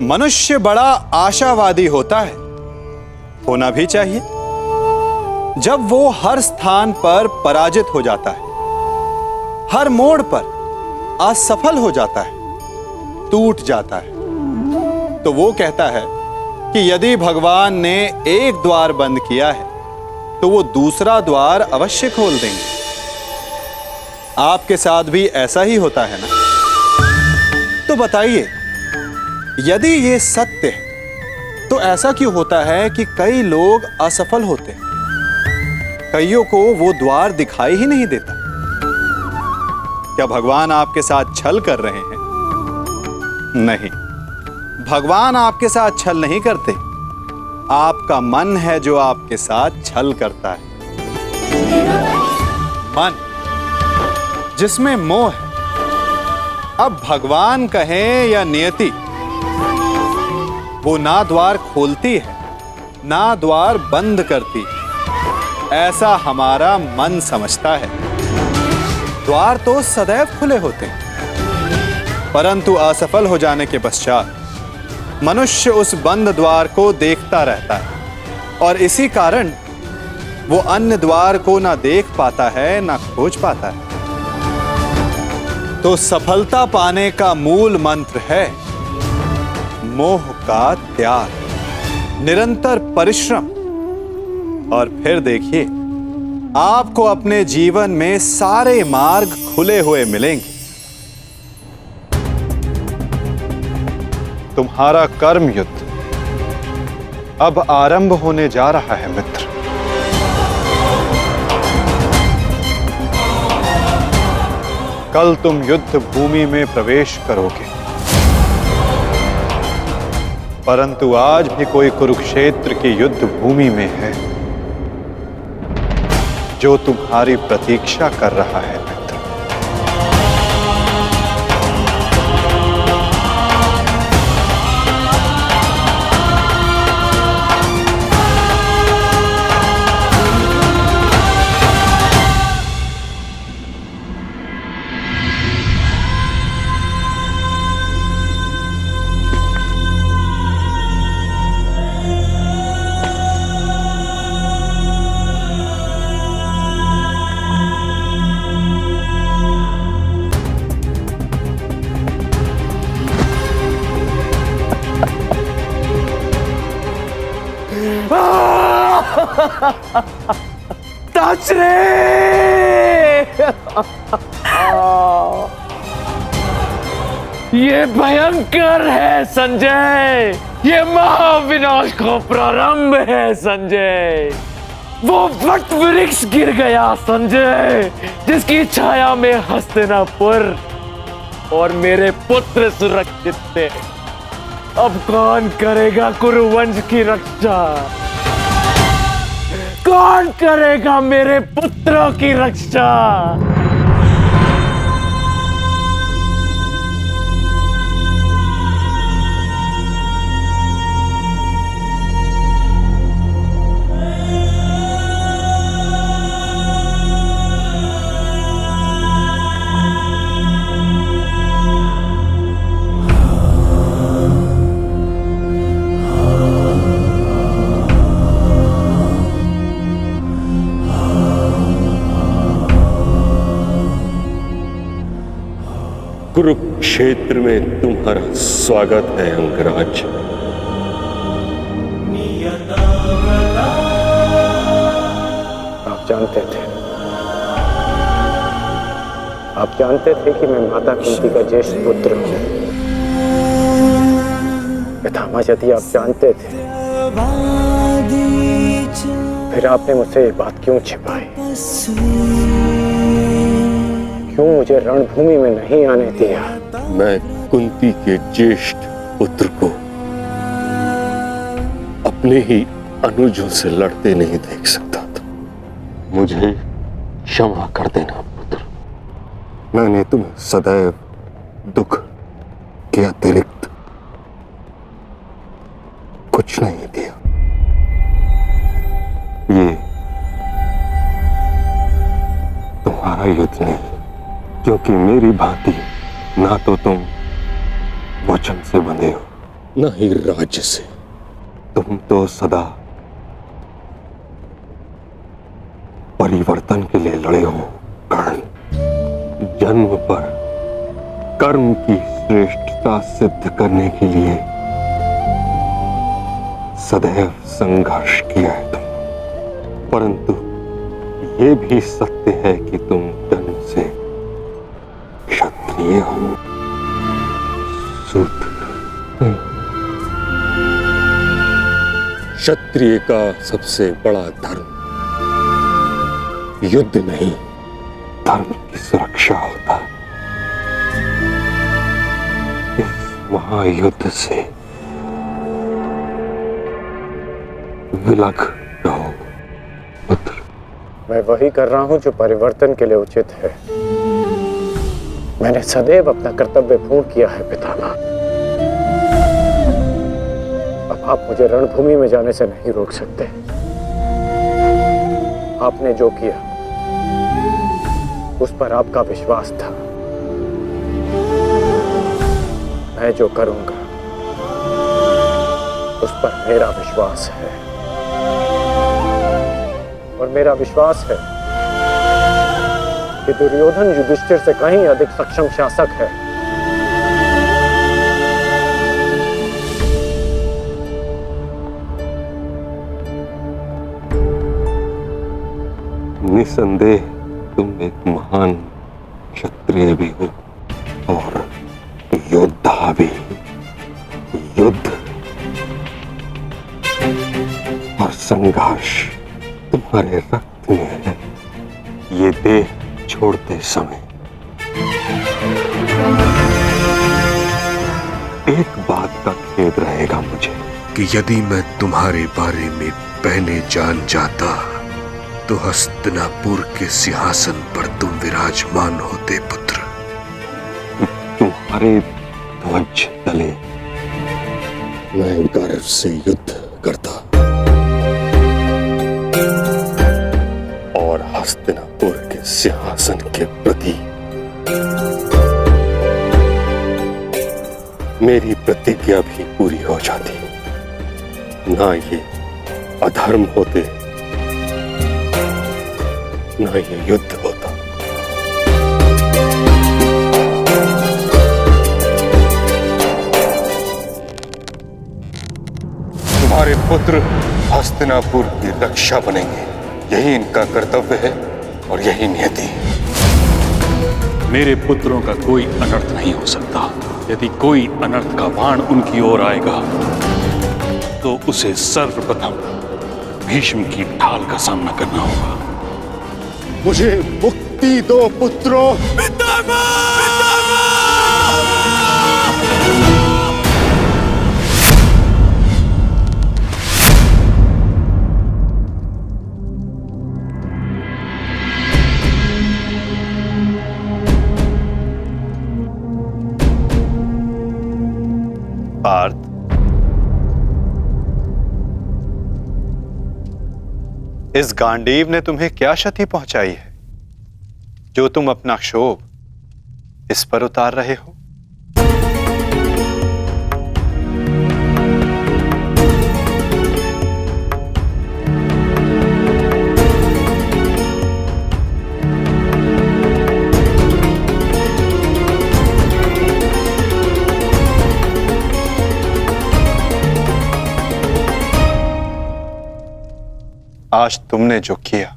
मनुष्य बड़ा आशावादी होता है, होना भी चाहिए। जब वो हर स्थान पर पराजित हो जाता है, हर मोड़ पर असफल हो जाता है, टूट जाता है, तो वो कहता है कि यदि भगवान ने एक द्वार बंद किया है तो वो दूसरा द्वार अवश्य खोल देंगे। आपके साथ भी ऐसा ही होता है ना? तो बताइए, यदि ये सत्य है तो ऐसा क्यों होता है कि कई लोग असफल होते हैं? कईयों को वो द्वार दिखाई ही नहीं देता। क्या भगवान आपके साथ छल कर रहे हैं? नहीं, भगवान आपके साथ छल नहीं करते। आपका मन है जो आपके साथ छल करता है। मन जिसमें मोह है। अब भगवान कहें या नियति, वो ना द्वार खोलती है ना द्वार बंद करती, ऐसा हमारा मन समझता है। द्वार तो सदैव खुले होते हैं, परंतु असफल हो जाने के पश्चात मनुष्य उस बंद द्वार को देखता रहता है और इसी कारण वो अन्य द्वार को ना देख पाता है ना खोज पाता है। तो सफलता पाने का मूल मंत्र है मोह का त्याग, निरंतर परिश्रम, और फिर देखिए आपको अपने जीवन में सारे मार्ग खुले हुए मिलेंगे। तुम्हारा कर्म युद्ध अब आरंभ होने जा रहा है मित्र। कल तुम युद्ध भूमि में प्रवेश करोगे, परंतु आज भी कोई कुरुक्षेत्र की युद्ध भूमि में है जो तुम्हारी प्रतीक्षा कर रहा है मित्र। ताचरे! ये भयंकर है संजय, ये महाविनाश का प्रारंभ है संजय। वो वट वृक्ष गिर गया संजय, जिसकी छाया में हस्तिनापुर और मेरे पुत्र सुरक्षित थे। अब कौन करेगा कुरुवंश की रक्षा? कौन करेगा मेरे पुत्रों की रक्षा? कुरुक्षेत्र में तुम्हारा स्वागत है अंगराज। आप जानते थे कि मैं माता कुंती का ज्येष्ठ पुत्र हूं। पितामह यदि आप जानते थे, फिर आपने मुझसे ये बात क्यों छिपाई? क्यों मुझे रणभूमि में नहीं आने दिया? मैं कुंती के ज्येष्ठ पुत्र को अपने ही अनुजों से लड़ते नहीं देख सकता था। मुझे क्षमा कर देना पुत्र। मैंने तुम्हें सदैव दुख के अतिरिक्त कुछ नहीं दिया। ये तुम्हारा युद्ध नहीं, क्योंकि मेरी भांति ना तो तुम वचन से बंधे हो, न ही राज्य से। तुम तो सदा परिवर्तन के लिए लड़े हो कर्ण। जन्म पर कर्म की श्रेष्ठता सिद्ध करने के लिए सदैव संघर्ष किया है तुम, परंतु ये भी सत्य है कि तुम जन्म से क्षत्रिय हो, शूद्र। क्षत्रिय का सबसे बड़ा धर्म युद्ध नहीं, धर्म की सुरक्षा होता है। इस महायुद्ध से विलग रहो पुत्र। मैं वही कर रहा हूं जो परिवर्तन के लिए उचित है। मैंने सदैव अपना कर्तव्य पूर्ण किया है पितामह। अब आप मुझे रणभूमि में जाने से नहीं रोक सकते। आपने जो किया उस पर आपका विश्वास था। मैं जो करूंगा उस पर मेरा विश्वास है, और मेरा विश्वास है कि दुर्योधन युधिष्ठिर से कहीं अधिक सक्षम शासक है। निसंदेह तुम एक महान क्षत्रिय भी हो और योद्धा भी। युद्ध और संघर्ष तुम्हारे रक्त में है। ये देह छोड़ते समय एक बात का खेद रहेगा मुझे कि यदि मैं तुम्हारे बारे में पहले जान जाता तो हस्तिनापुर के सिंहासन पर तुम विराजमान होते पुत्र। तुम्हारे ध्वज तले मैं गर्व से युद्ध करता और हस्तिनापुर के सिंहासन के प्रति मेरी प्रतिज्ञा भी पूरी हो जाती। ना ये अधर्म होते, ना ये युद्ध होता। तुम्हारे पुत्र हस्तिनापुर की रक्षा बनेंगे, यही इनका कर्तव्य है और यही नियति है। मेरे पुत्रों का कोई अनर्थ नहीं हो सकता। यदि कोई अनर्थ का बाण उनकी ओर आएगा तो उसे सर्वप्रथम भीष्म की ढाल का सामना करना होगा। मुझे मुक्ति दो पुत्रों। पार्थ, इस गांडीव ने तुम्हें क्या क्षति पहुंचाई है जो तुम अपना क्षोभ इस पर उतार रहे हो? आज तुमने जो किया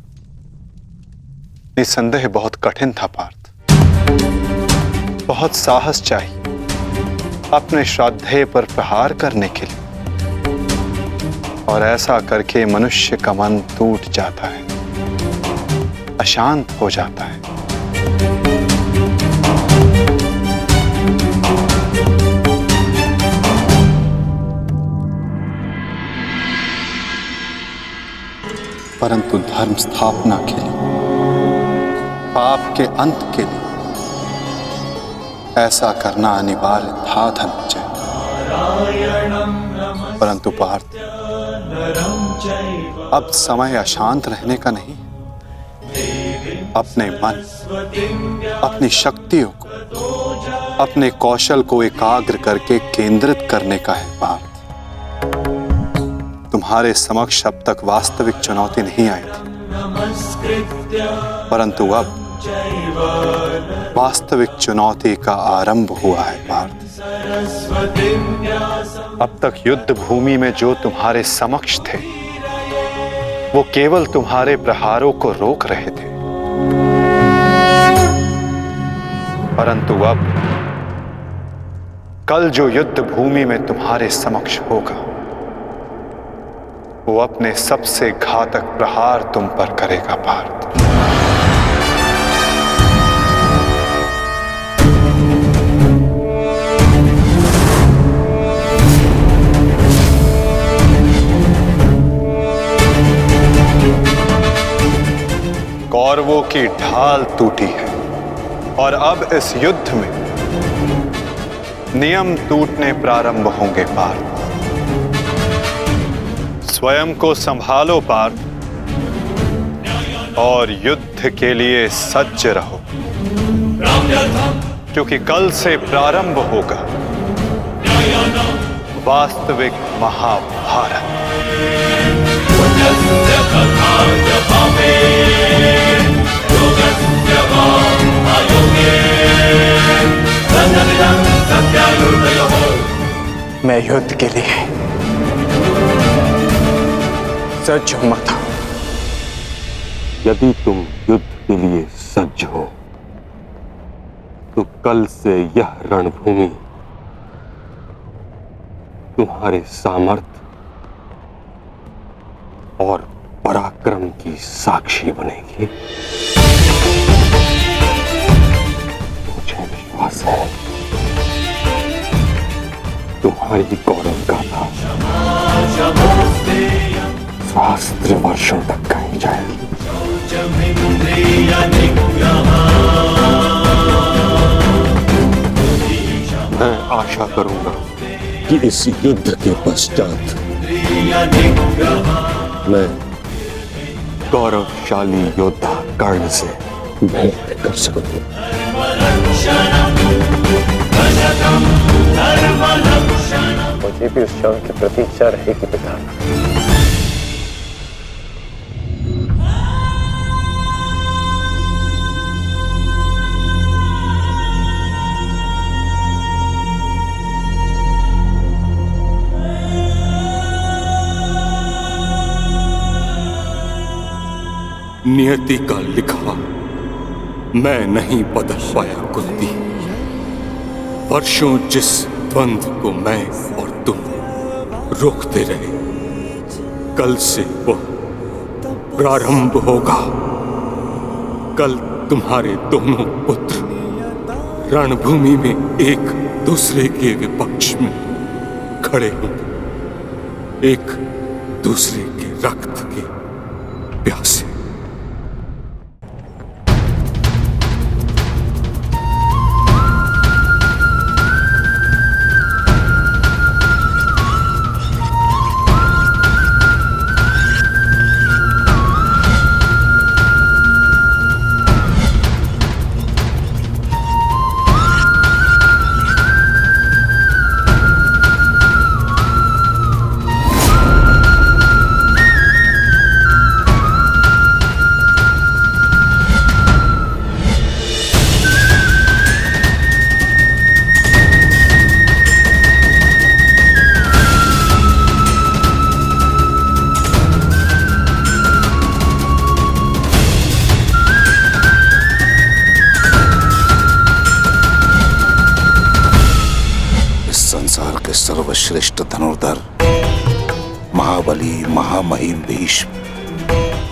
निसंदेह बहुत कठिन था पार्थ। बहुत साहस चाहिए अपने श्राद्धेय पर प्रहार करने के लिए, और ऐसा करके मनुष्य का मन टूट जाता है, अशांत हो जाता है। परंतु धर्म स्थापना के लिए, पाप के अंत के लिए ऐसा करना अनिवार्य था धनंजय। परंतु पार्थ, अब समय अशांत रहने का नहीं। अपने मन, अपनी शक्तियों को अपने कौशल को एकाग्र करके केंद्रित करने का है पार्थ। तुम्हारे समक्ष अब तक वास्तविक चुनौती नहीं आई थी, परंतु अब वास्तविक चुनौती का आरंभ हुआ है पार्थ। अब तक युद्ध भूमि में जो तुम्हारे समक्ष थे वो केवल तुम्हारे प्रहारों को रोक रहे थे, परंतु अब कल जो युद्ध भूमि में तुम्हारे समक्ष होगा वो अपने सबसे घातक प्रहार तुम पर करेगा पार्थ। कौरवों की ढाल टूटी है और अब इस युद्ध में नियम टूटने प्रारंभ होंगे पार्थ। स्वयं को संभालो पार्थ और युद्ध के लिए सज्ज रहो, क्योंकि कल से प्रारंभ होगा वास्तविक महाभारत। मैं युद्ध के लिए सज्ज हूं माता। यदि तुम युद्ध के लिए सज्ज हो तो कल से यह रणभूमि तुम्हारे सामर्थ्य और पराक्रम की साक्षी बनेगी। मुझे विश्वास है तुम्हारी गौरव गाथा सहस्त्र वर्षों तक कही जाएगी। मैं आशा करूंगा कि इस युद्ध के पश्चात मैं गौरवशाली योद्धा कर्ण से भेंट कर सकूं। मुझे भी उस क्षण की प्रतीक्षा रहेगी पिता। नियति का लिखा मैं नहीं बदल पाया कुंती। वर्षों जिस द्वंद्व को मैं और तुम रोकते रहे, कल से वह प्रारंभ होगा। कल तुम्हारे दोनों पुत्र रणभूमि में एक दूसरे के विपक्ष में खड़े होंगे, एक दूसरे के रक्त के प्यासे। सर्वश्रेष्ठ धनुर्धर महाबली महामहिम भीष्म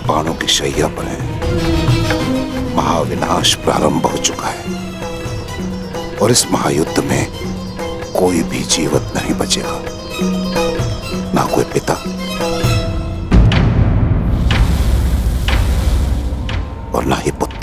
बाणों की शैया पर है। महाविनाश प्रारंभ हो चुका है और इस महायुद्ध में कोई भी जीवित नहीं बचेगा, ना कोई पिता और ना ही पुत्र।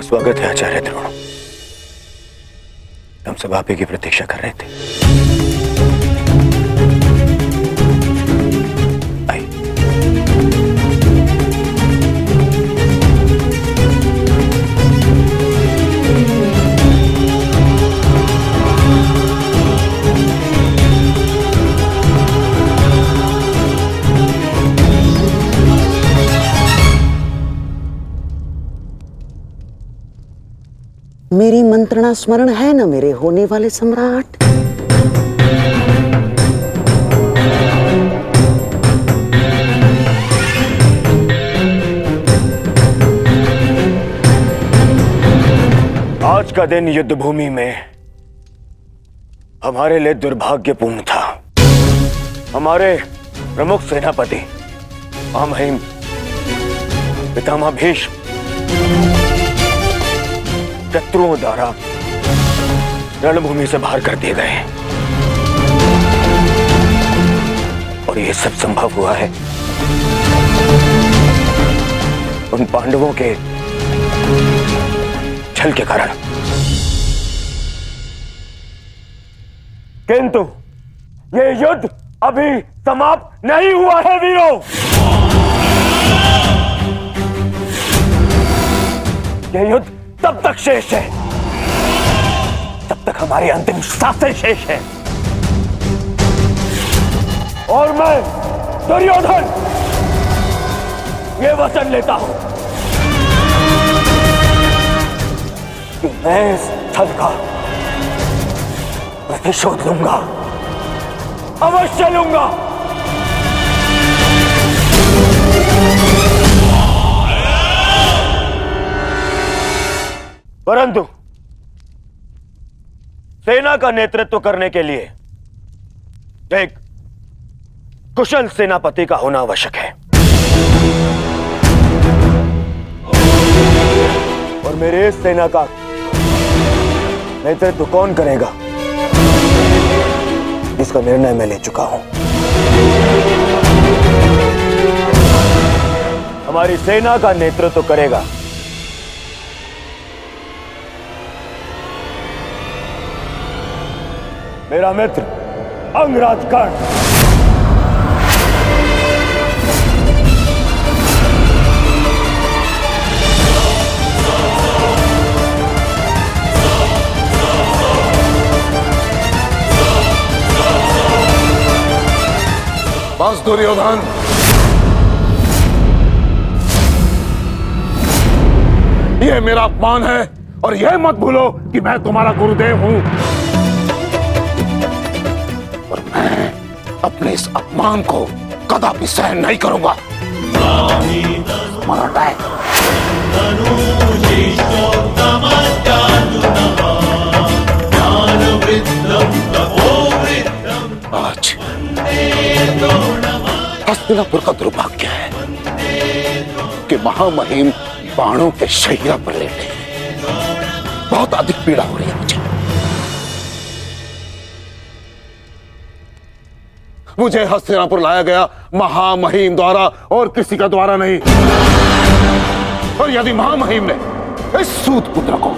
स्वागत है आचार्य द्रोण। हम सब आप ही की प्रतीक्षा कर रहे थे। आइए। मेरी मंत्रणा स्मरण है न मेरे होने वाले सम्राट? आज का दिन युद्ध भूमि में हमारे लिए दुर्भाग्यपूर्ण था। हमारे प्रमुख सेनापति महामहिम पितामह भीष्म शत्रुओं द्वारा रणभूमि से बाहर कर दिए गए और यह सब संभव हुआ है उन पांडवों के छल के कारण। किंतु यह युद्ध अभी समाप्त नहीं हुआ है वीरों। यह युद्ध तब तक शेष है तब तक हमारी अंतिम सांसें शेष है। और मैं दुर्योधन ये वचन लेता हूं कि मैं इस छल का प्रतिशोध लूंगा, अवश्य लूंगा। परंतु सेना का नेतृत्व करने के लिए एक कुशल सेनापति का होना आवश्यक है और मेरे इस सेना का नेतृत्व कौन करेगा इसका निर्णय मैं ले चुका हूं। हमारी सेना का नेतृत्व करेगा मेरा मित्र अंगराज कर्ण। बस दुर्योधन, ये मेरा अपमान है और यह मत भूलो कि मैं तुम्हारा गुरुदेव हूं। और मैं अपने इस अपमान को कदापि सहन नहीं करूंगा। आज हस्तिनापुर का दुर्भाग्य है कि महामहिम बाणों के शैया पर लेटे हैं। बहुत अधिक पीड़ा हो रही है मुझे हस्तिनापुर लाया गया महामहिम द्वारा और किसी का द्वारा नहीं। और यदि महामहिम ने इस सूत पुत्र को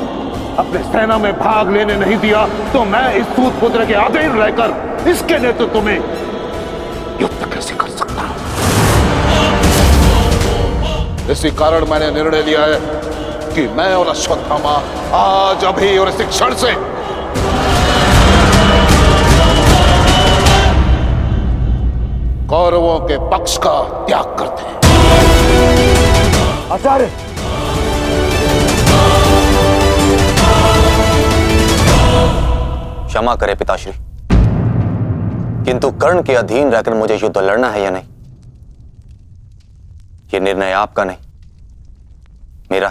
अपने सेना में भाग लेने नहीं दिया तो मैं इस सूत पुत्र के अधीन रहकर इसके नेतृत्व में युद्ध कैसे कर सकता हूं। इसी कारण मैंने निर्णय लिया है कि मैं और अश्वत्थामा आज अभी और इस क्षण से कौरवों के पक्ष का त्याग करते हैं। आचार्य, क्षमा करें पिताश्री, किंतु कर्ण के अधीन रहकर मुझे युद्ध लड़ना है या नहीं, यह निर्णय आपका नहीं मेरा।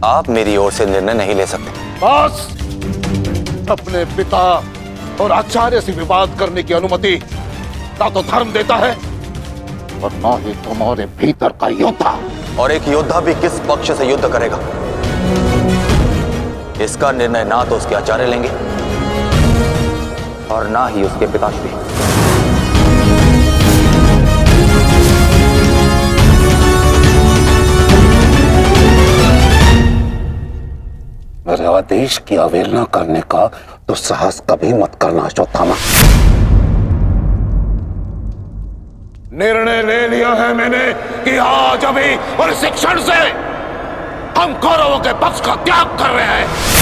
आप मेरी ओर से निर्णय नहीं ले सकते। बस अपने पिता और आचार्य से विवाद करने की अनुमति ना तो धर्म देता है और ना ही तुम्हारे भीतर का योद्धा। और एक योद्धा भी किस पक्ष से युद्ध करेगा इसका निर्णय ना तो उसके आचार्य लेंगे और ना ही उसके पिताश्री। आदेश की अवहेलना करने का तो साहस कभी मत करना अश्वत्थामा। निर्णय ले लिया है मैंने कि आज अभी और इस क्षण से हम कौरवों के पक्ष का त्याग कर रहे हैं।